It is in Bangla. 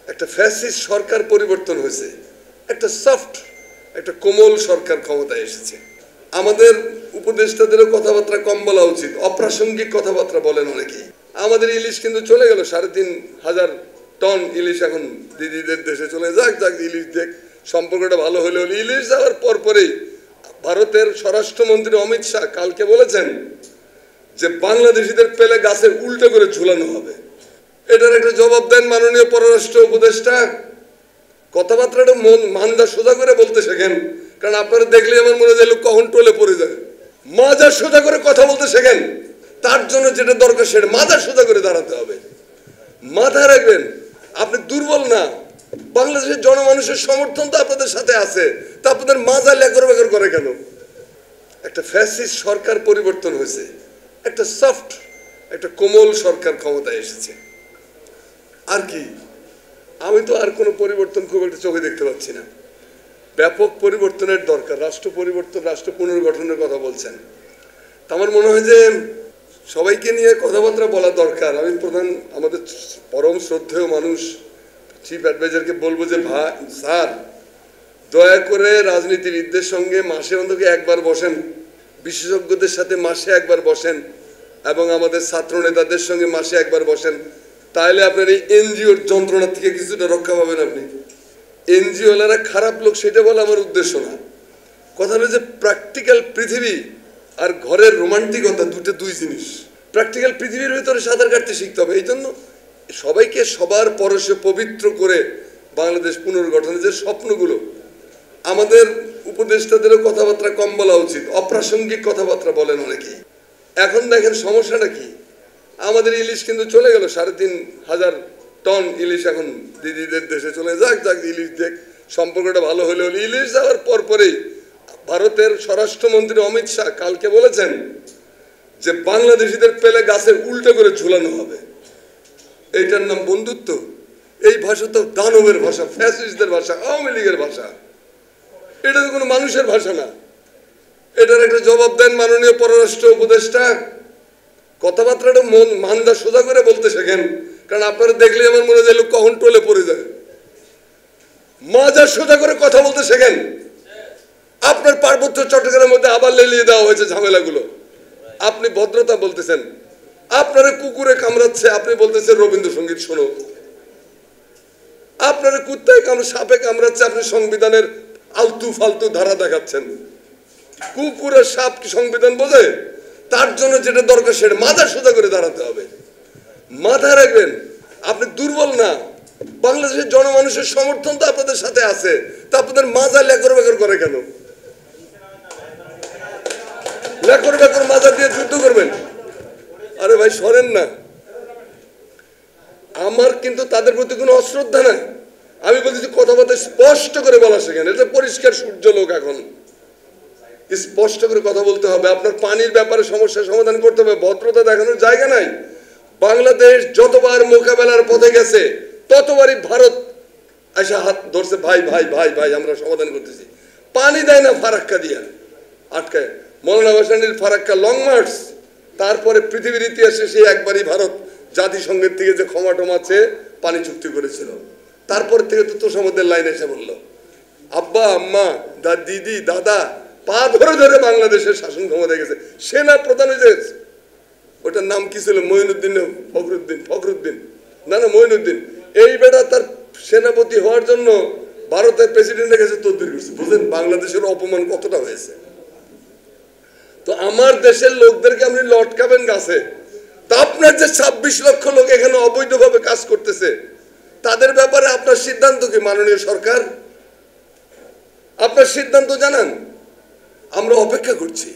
একটা ফ্যাসিস্ট সরকার পরিবর্তন হয়েছে, একটা সফট একটা কোমল সরকার ক্ষমতায় এসেছে। আমাদের উপদেষ্টাদেরও কথাবার্তা কম বলা উচিত, অপ্রাসঙ্গিক কথাবার্তা বলেন অনেকেই। আমাদের ইলিশ কিন্তু চলে গেল, ৩,৫০০ টন ইলিশ এখন দিদিদের দেশে চলে যাক, ইলিশ দেখ, সম্পর্কটা ভালো হলে ইলিশ যাওয়ার পরপরেই ভারতের স্বরাষ্ট্রমন্ত্রী অমিত শাহ কালকে বলেছেন যে বাংলাদেশিদের পেলে গাছের উল্টো করে ঝুলানো হবে। এটার একটা জবাব দেন মাননীয় পররাষ্ট্র উপদেষ্টা। কথাবার্তাটা মান্দা সোজা করে বলতে শেখেন, কারণ আপনারা দেখলে আমার মনে হয় কখন টোলে পড়ে যায়। মাজা সোজা করে কথা বলতে শেখেন, তার জন্য যেটা দরকার সেটা মাজা সোজা করে দাঁড়াতে হবে। মাথায় রাখবেন, আপনি দুর্বল না, বাংলাদেশের জনমানুষের সমর্থন তো আপনাদের সাথে আছে, তা আপনাদের মাজা লেকর বেকর করে কেন? একটা ফ্যাসিস্ট সরকার পরিবর্তন হয়েছে, একটা সফট একটা কোমল সরকার ক্ষমতায় এসেছে। আর কি, আমি তো আর কোনো পরিবর্তন খুব একটা চোখে দেখতে পাচ্ছি না। ব্যাপক পরিবর্তনের দরকার, রাষ্ট্র পরিবর্তন, রাষ্ট্র পুনর্গঠনের কথা বলছেন। আমার মনে হয় যে সবাইকে নিয়ে কথাবার্তা বলা দরকার। আমি প্রধান আমাদের পরম শ্রদ্ধেয় মানুষ চিফ অ্যাডভাইজারকে বলবো যে স্যার, দয়া করে রাজনীতিবিদদের সঙ্গে মাসে অন্তত একবার বসেন, বিশেষজ্ঞদের সাথে মাসে একবার বসেন, এবং আমাদের ছাত্র নেতাদের সঙ্গে মাসে একবার বসেন। তাহলে আপনার এই এনজিওর যন্ত্রণা থেকে কিছুটা রক্ষা পাবেন। আপনি এনজিওলারা খারাপ লোক সেটা বলা আমার উদ্দেশ্য না। কথা হলো যে প্র্যাকটিক্যাল পৃথিবী আর ঘরের রোমান্টিকতা দুই জিনিস। প্র্যাকটিক্যাল পৃথিবীর ভিতরে সাঁতার কাটতে শিখতে হবে। এই জন্য সবাইকে সবার পরশে পবিত্র করে বাংলাদেশ পুনর্গঠনের যে স্বপ্নগুলো, আমাদের উপদেষ্টাদেরও কথাবার্তা কম বলা উচিত, অপ্রাসঙ্গিক কথাবার্তা বলেন অনেকেই। এখন দেখেন সমস্যাটা কি, আমাদের ইলিশ কিন্তু চলে গেল, ৩,৫০০ টন ইলিশ এখন দিদিদের দেশে চলে যাক, ইলিশ দেখ, সম্পর্কটা ভালো হলে ইলিশ যাওয়ার পরপরেই ভারতের স্বরাষ্ট্রমন্ত্রী অমিত শাহ কালকে বলেছেন যে বাংলাদেশিদের পেলে গাছের উল্টো করে ঝুলানো হবে। এইটার নাম বন্ধুত্ব? এই ভাষা তো দানবের ভাষা, ফ্যাসিস্টদের ভাষা, আওয়ামী লীগের ভাষা। এটা তো কোনো মানুষের ভাষা না। এটার একটা জবাব দেন মাননীয় পররাষ্ট্র উপদেষ্টা। কথাবার্তাটা মান্দা সোজা করে বলতে শেখেন, কারণ আপনারা দেখলে আমার মনে হয় কখন টোলে পড়ে যায়। মাজা সোজা করে কথা বলতে শেখেন। আপনার পার্বত্য চট্টগ্রামের মধ্যে আবার লেলিয়ে দেওয়া হয়েছে ঝামেলাগুলো, আপনি ভদ্রতা বলতেছেন। আপনারা কুকুরে কামড়াচ্ছে, আপনি বলতেছেন রবীন্দ্রসঙ্গীত শোনো। আপনারা কুত্তায় সাপে কামড়াচ্ছে, আপনি সংবিধানের আলতু ফালতু ধারা দেখাচ্ছেন। কুকুরের সাপ কি সংবিধান বোঝে? তার জন্য যেটা দরকার সেটা মাথা সোজা করে দাঁড়াতে হবে। মাথায় রাখবেন, আপনি দুর্বল না, বাংলাদেশের জনমানুষের সমর্থন তো আপনাদের সাথে আছে, তা আপনাদের মাজা লেকর বেকর করে কেন? লেকর বেকর মাজা দিয়ে যুদ্ধ করবেন? আরে ভাই সরেন না। আমার কিন্তু তাদের প্রতি কোনো অশ্রদ্ধা নাই। আমি বলছি কথাবার্তা স্পষ্ট করে বলা শেখেন। এটা পরিষ্কার সূর্য লোক, এখন স্পষ্ট করে কথা বলতে হবে। আপনার পানির ব্যাপারে সমস্যার সমাধান করতে হবে, ভদ্রতা দেখানোর জায়গা নাই। বাংলাদেশ যতবার মোকাবেলার পথে গেছে ততবারই ভারত এসে হাত ধরছে, ভাই ভাই ভাই ভাই আমরা সমাধান করতেছি। পানি দেয় না ফারাক্কা দিয়া আটকায়। মৌলানা ভাসানীর ফারাক্কা লং মার্চ, তারপরে পৃথিবীর ইতিহাসে সেই একবারই ভারত জাতিসংঘের থেকে যে ক্ষমা টমা চেয়ে পানি চুক্তি করেছিল। তারপর থেকে তো তোষামদের লাইন এসে বললো, আব্বা আম্মা দিদি দাদা পা ধরে ধরে বাংলাদেশের শাসন ক্ষমতায় গেছে। সেনা প্রধান হয়েছে, ওটার নাম কি ছিল, মঈনুদ্দিন ফখরুদ্দিন না মঈনুদ্দিন। এই বেটা তার সেনাপতি হওয়ার জন্য ভারতের প্রেসিডেন্টের কাছে তদবির করছে। বুঝলেন বাংলাদেশের অপমান কতটা হয়েছে? তো আমার দেশের লোকদেরকে আপনি লটকাবেন গাছে, তা আপনার যে ২৬ লক্ষ লোক এখানে অবৈধভাবে কাজ করতেছে তাদের ব্যাপারে আপনার সিদ্ধান্ত কি মাননীয় সরকার? আপনার সিদ্ধান্ত জানান, আমরা অপেক্ষা করছি।